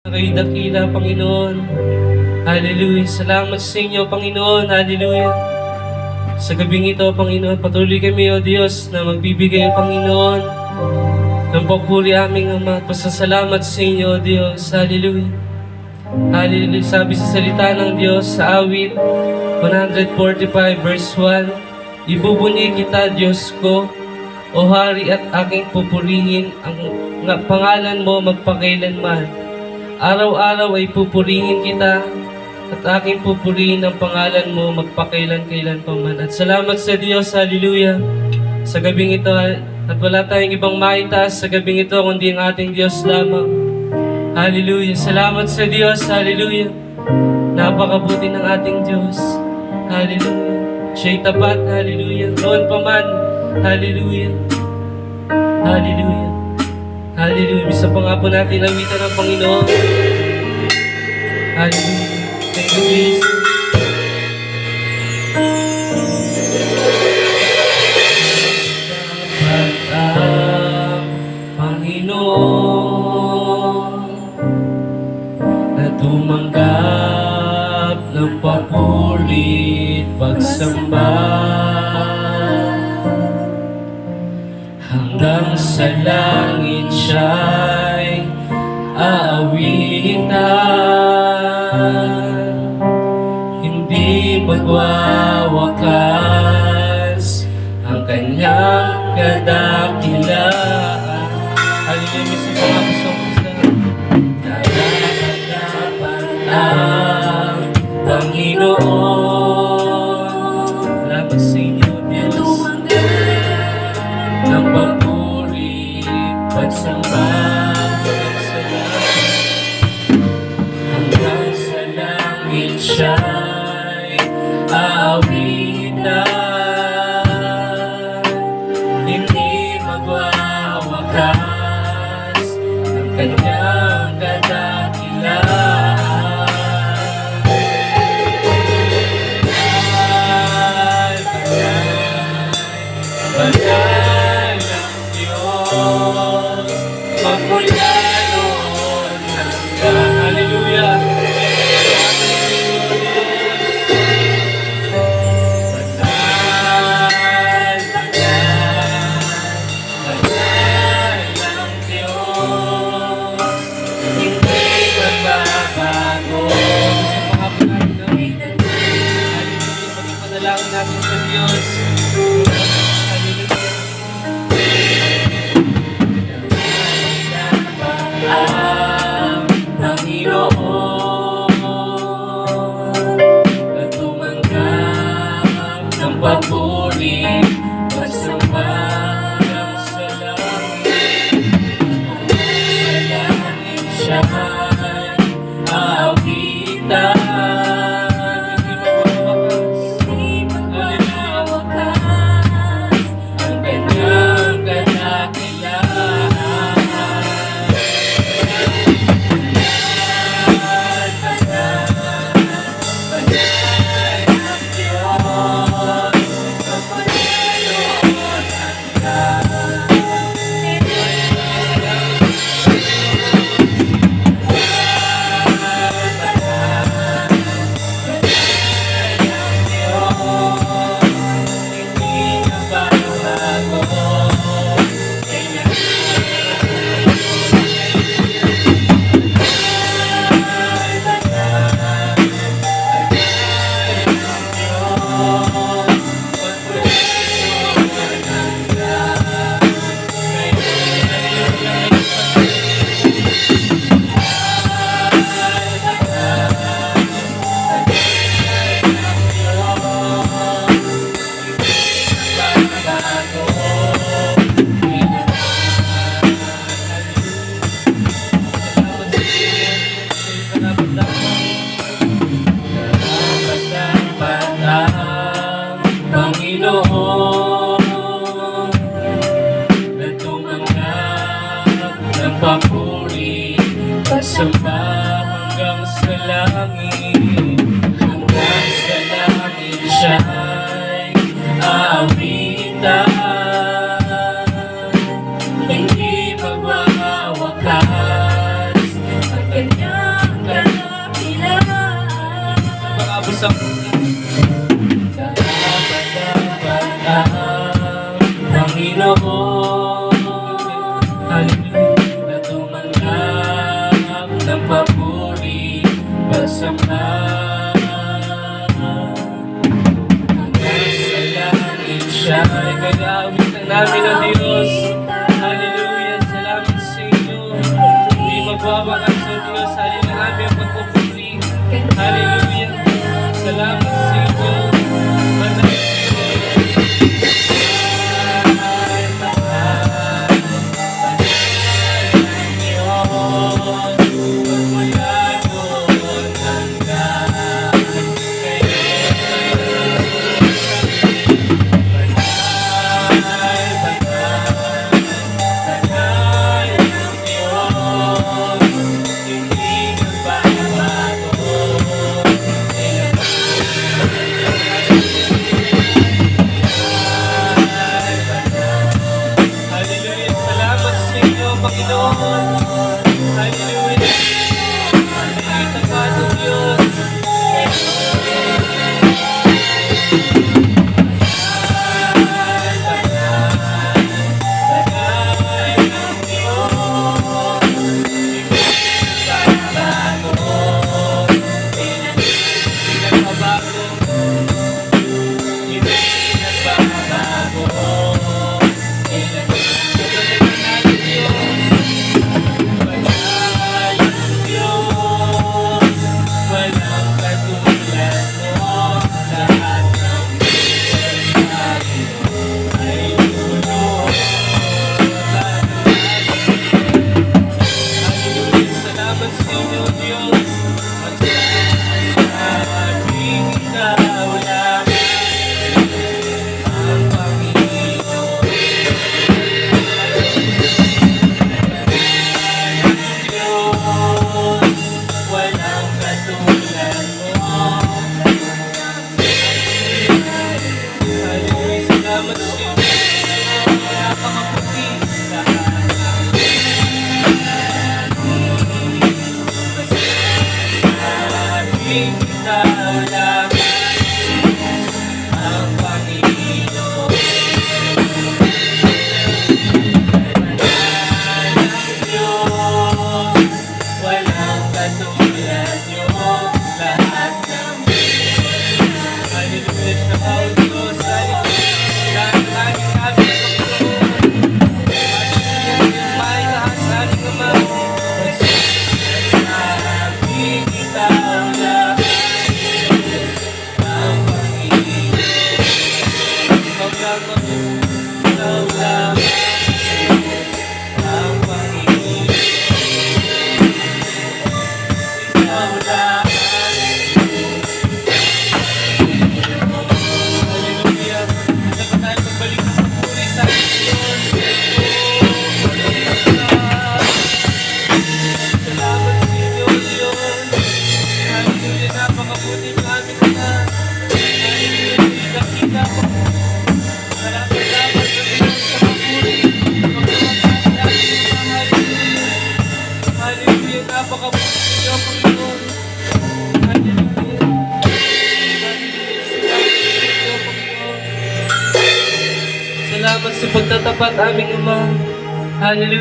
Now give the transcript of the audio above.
Kayo'y dakila, Panginoon. Hallelujah. Salamat sa inyo, Panginoon. Hallelujah. Sa gabing ito, Panginoon, patuloy kami, O Diyos, na magbibigay, Panginoon, ng papuri aming Ama at pasasalamat sa inyo, O Diyos. Hallelujah. Hallelujah. Sabi sa salita ng Diyos sa awit 145 verse 1, ibubuni kita, Diyos ko, O Hari, at aking pupurihin ang pangalan mo magpakailanman. Araw-araw ay pupurihin kita at aking pupurihin ang pangalan mo magpakailan-kailan pa man. At salamat sa Diyos, hallelujah, sa gabing ito, at wala tayong ibang maitaas sa gabing ito kundi ang ating Diyos lamang. Hallelujah. Salamat sa Diyos, hallelujah. Napakabuti ng ating Diyos. Hallelujah. Siya'y tapat, hallelujah. Noon pa man, hallelujah. Hallelujah. Hallelujah. Bisa pa nga po natin awitan ng Panginoon. Hallelujah. Thank you, Jesus. Dapat ang Panginoon na tumanggap ng papurit pagsamba hanggang sa langit siya'y aawitan, hindi magwawakas ang kanyang kadakilaan. Hallelujah. Sa mga pusong dapat ang Panginoon. Salamat sa inyo, Diyos, ng papuri, pagsamba hanggang sa langit siya'y aawitan, hindi magwawakas ang kanyang kadakilaan. Banal ang Diyos, magmula noon hanggang hallelujah. Banal, banal ang Diyos, hindi magbabago. Sa mga panahon na hallelujah, maging panalangin natin sa Diyos. Ang Panginoon na tumanggap ng papuri, pagsamba sa langit, sa langit siya'y aawitan, hindi magwawakas ang kanyang kadakilaan. Panginoon na tumanggap ng papuri, pagsamba hanggang sa langit, hanggang sa langit siya'y aawitan, hindi magwawakas ang kanyang ng papuri, pagsamba. Hanggang sa langit siya ay gagawin namin ang Diyos. Hallelujah, salamat sa inyo. Hindi magbabakas sa Diyos, halina namin ang pagpupuri. Hallelujah, salamat sa inyo. Panginoon, hallelujah, ay tapat ng Diyos. Salamat sa pagtatapat aming Ama. Hallelujah.